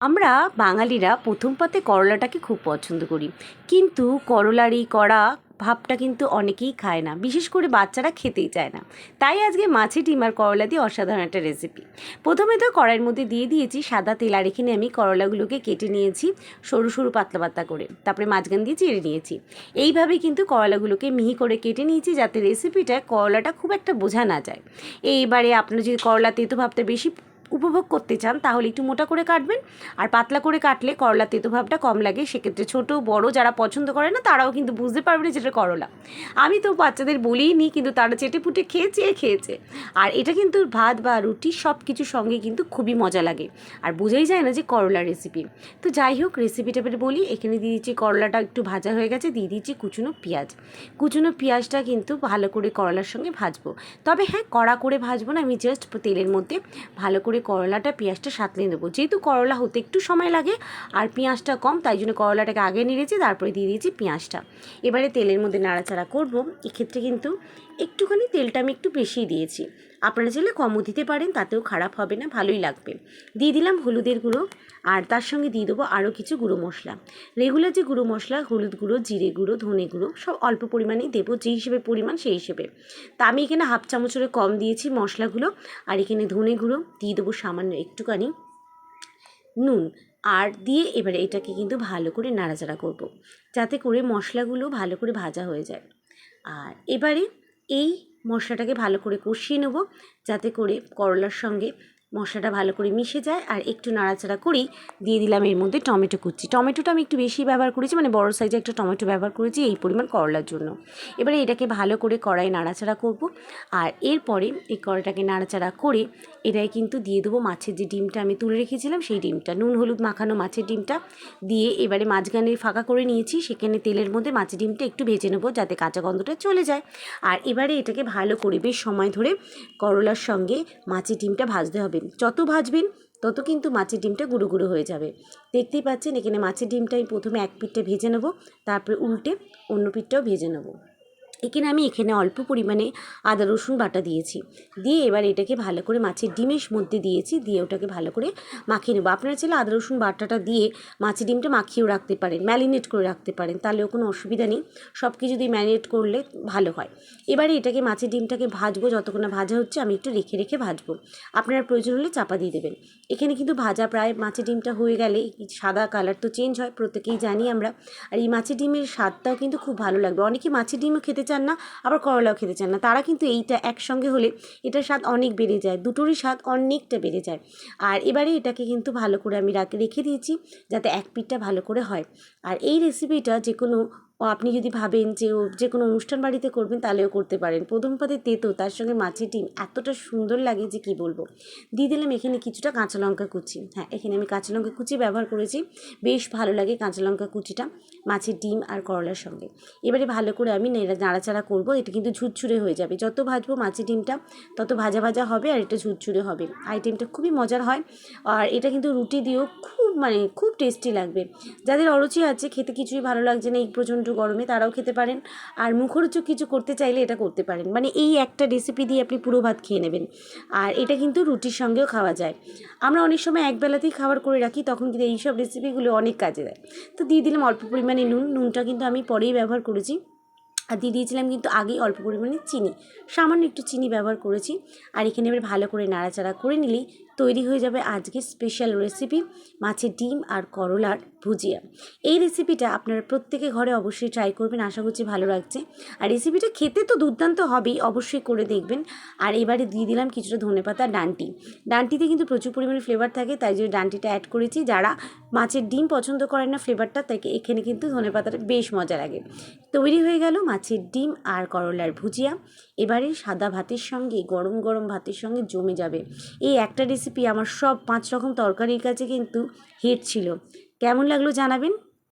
আমরা বাঙালিরা প্রথম পাতে করলাটাকে খুব পছন্দ করি, কিন্তু করলার এই কড়া ভাবটা কিন্তু অনেকেই খায় না, বিশেষ করে বাচ্চারা খেতেই চায় না। তাই আজকে মাছের ডিম আর করলা দিয়ে অসাধারণ একটা রেসিপি। প্রথমে তো কড়াইয়ের মধ্যে দিয়ে দিয়েছি সাদা তেল, আর এখানে আমি করলাগুলোকে কেটে নিয়েছি সরু সরু পাতলা পাতলা করে, তারপরে মাঝখান দিয়ে চিড়ে নিয়েছি। এইভাবেই কিন্তু করলাগুলোকে মিহি করে কেটে নিয়েছি, যাতে রেসিপিটায় করলাটা খুব একটা বোঝা না যায়। এইবারে আপনারা যদি করলা তেতো ভাবটা বেশি উপভোগ করতে চান তাহলে একটু মোটা করে কাটবেন, আর পাতলা করে কাটলে করলা তেতো ভাবটা কম লাগে। সেক্ষেত্রে ছোট বড় যারা পছন্দ করে না তারাও কিন্তু বুঝতে পারবে না যেটা করলা। আমি তো বাচ্চাদের বলেই নি, কিন্তু তারা চেটে পুটে খেয়েছে। আর এটা কিন্তু ভাত বা রুটি সব কিছুর সঙ্গে কিন্তু খুবই মজা লাগে, আর বোঝাই যায় না যে করলার রেসিপি। তো যাই হোক, রেসিপিটা বলি। এখানে দিয়ে দিচ্ছি করলাটা একটু ভাজা হয়ে গেছে, দিয়ে দিচ্ছি কুচুনো পেঁয়াজ। কুচুনো পেঁয়াজটা কিন্তু ভালো করে করলার সঙ্গে ভাজবো, তবে হ্যাঁ, কড়া করে ভাজবো না, আমি জাস্ট তেলের মধ্যে ভালো করে করলাটা পেঁয়াজটা সাঁতলে নেবো। যেহেতু করলা হতে একটু সময় লাগে আর পেঁয়াজটা কম, তাই জন্য করলাটাকে আগে নেড়েছি, তারপরে দিয়ে দিয়েছি পেঁয়াজটা। এবারে তেলের মধ্যে নাড়াচাড়া করবো। এক্ষেত্রে কিন্তু একটুখানি তেলটা আমি একটু বেশিই দিয়েছি, আপনারা চাইলে কমও দিতে পারেন, তাতেও খারাপ হবে না, ভালোই লাগবে। দিয়ে দিলাম হলুদের গুঁড়ো, আর তার সঙ্গে দিয়ে দেবো আরও কিছু গুঁড়ো মশলা। রেগুলার যে গুঁড়ো মশলা, হলুদ গুঁড়ো, জিরে গুঁড়ো, ধনে গুঁড়ো সব অল্প পরিমাণেই দেবো, যেই হিসেবে পরিমাণ সেই হিসেবে। তা আমি এখানে হাফ চামচের কম দিয়েছি মশলাগুলো। আর এখানে ধনে গুঁড়ো দিয়ে দেবো সামান্য একটুখানি, নুন আর দিয়ে এবারে এটাকে কিন্তু ভালো করে নাড়াচাড়া করব, যাতে করে মশলাগুলো ভালো করে ভাজা হয়ে যায়। আর এবারে এই মশলাটাকে ভালো করে কষিয়ে নেব, যাতে করে করলার সঙ্গে মশলাটা ভালো করে মিশে যায়। আর একটু নাড়াচাড়া করেই দিয়ে দিলাম এর মধ্যে টমেটো কুচি। টমেটোটা আমি একটু বেশি ব্যবহার করেছি, মানে বড় সাইজে একটা টমেটো ব্যবহার করেছি এই পরিমাণ করলার জন্য। এবারে এটাকে ভালো করে কড়াই নাড়াচাড়া করব, আর এরপরে এই কড়াইটাকে নাড়াচাড়া করে এটাই কিন্তু দিয়ে দেবো মাছের যে ডিমটা আমি তুলে রেখেছিলাম, সেই ডিমটা, নুন হলুদ মাখানো মাছের ডিমটা দিয়ে এবারে মাঝখানে ফাঁকা করে নিয়েছি, সেখানে তেলের মধ্যে মাছের ডিমটা একটু ভেজে নেবো, যাতে কাঁচা গন্ধটা চলে যায়। আর এবারে এটাকে ভালো করে বেশ সময় ধরে করলার সঙ্গে মাছের ডিমটা ভাজতে হবে। যত ভাজবেন তত কিন্তু মাছের ডিমটা গুঁড়ো গুঁড়ো হয়ে যাবে। দেখতেই পাচ্ছেন এখানে মাছের ডিমটা আমি প্রথমে এক পিঠটা ভেজে নেবো, তারপরে উল্টে অন্য পিঠটাও ভেজে নেবো। এখানে অল্প পরিমাণে আদা রসুন বাটা দিয়েছি, দিয়ে এবার এটাকে ভালো করে মাছের ডিমের মধ্যে দিয়েছি, দিয়ে ওটাকে ভালো করে মাখিয়ে নেবো। আপনারা চাইলে আদা রসুন বাটাটা দিয়ে মাছের ডিমটা মাখিয়েও রাখতে পারেন, ম্যারিনেট করে রাখতে পারেন, তাহলেও কোনো অসুবিধা নেই। সব কিছু দিয়ে ম্যারিনেট করলে ভালো হয়। এবারে এটাকে মাছের ডিমটাকে ভাজবো, যতক্ষণ না ভাজা হচ্ছে আমি একটু রেখে রেখে ভাজবো। আপনারা প্রয়োজন হলে চাপা দিয়ে দেবেন। এখানে কিন্তু ভাজা প্রায় মাছের ডিমটা হয়ে গেলে সাদা কালার তো চেঞ্জ হয়, প্রত্যেকেই জানি আমরা। আর এই মাছের ডিমের স্বাদটাও কিন্তু খুব ভালো লাগবে। অনেকে মাছের ডিমও খেতে চান না, আবার করলাও খেতে চান না, তারা কিন্তু এইটা একসঙ্গে হলে এটার স্বাদ অনেক বেড়ে যায়, দুটোরই স্বাদ অনেকটা বেড়ে যায়। আর এবারে এটাকে কিন্তু ভালো করে আমি রেখে দিয়েছি, যাতে এক পিঠটা ভালো করে হয়। আর এই রেসিপিটা যে কোনো আপনি যদি ভাবেন যে কোনো অনুষ্ঠান বাড়িতে করবেন তাহলেও করতে পারেন। প্রথম পাতে তেতো, তার সঙ্গে মাছের ডিম এতটা সুন্দর লাগে যে কি বলবো। দিয়ে দিলাম এখানে কিছুটা কাঁচা লঙ্কা কুচি। হ্যাঁ, এখানে আমি কাঁচা লঙ্কা কুচি ব্যবহার করেছি, বেশ ভালো লাগে কাঁচা লঙ্কা কুচিটা মাছের ডিম আর করলার সঙ্গে। এবারে ভালো করে আমি নাড়াচাড়া করব। এটা কিন্তু ঝুরঝুরে হয়ে যাবে, যত ভাজবো মাছের ডিমটা তত ভাজা ভাজা হবে, আর এটা ঝুরঝুরে হবে। আইটেমটা খুবই মজার হয়, আর এটা কিন্তু রুটি দিয়েও খুব টেস্টি লাগবে। যাদের অরুচি আছে, খেতে কিছুই ভালো লাগছে না এই প্রচণ্ড গরমে, তারাও খেতে পারেন। আর মুখরোচক কিছু করতে চাইলে এটা করতে পারেন, মানে এই একটা রেসিপি দিয়ে আপনি পুরো ভাত খেয়ে নেবেন। আর এটা কিন্তু রুটির সঙ্গেও খাওয়া যায়। আমরা অনেক সময় একবেলাতেই খাবার করে রাখি, তখন কিন্তু এইসব রেসিপিগুলো অনেক কাজে দেয়। তো দিয়ে দিলাম অল্প পরিমাণে নুনটা কিন্তু আমি পরেই ব্যবহার করেছি। আর দিয়ে দিয়েছিলাম কিন্তু আগেই অল্প পরিমাণে চিনি, সামান্য একটু চিনি ব্যবহার করেছি। আর এখানে এবার ভালো করে নাড়াচাড়া করে নিলেই তৈরি হয়ে যাবে আজকের স্পেশাল রেসিপি, মাছের ডিম আর করলার ভুজিয়া। এই রেসিপিটা আপনারা প্রত্যেকে ঘরে অবশ্যই ট্রাই করবেন, আশা করছি ভালো লাগছে। আর রেসিপিটা খেতে তো দুর্দান্ত হবেই, অবশ্যই করে দেখবেন। আর এবারে দিয়ে দিলাম কিছুটা ধনেপাতা ডান্টিতে কিন্তু প্রচুর পরিমাণে ফ্লেভার থাকে, তাই জন্য ডান্টিটা অ্যাড করেছি। যারা মাছের ডিম পছন্দ করেন না ফ্লেভারটা, তাই এখানে কিন্তু ধনেপাতাটা বেশ মজা লাগে। তৈরি হয়ে গেল মাছের ডিম আর করলার ভুজিয়া। এবারে সাদা ভাতের সঙ্গে, গরম গরম ভাতের সঙ্গে জমে যাবে। এই একটা রেসিপি আমার সব 5 রকম তরকারির কাছে কিন্তু হিট ছিল। কেমন লাগলো জানাবেন।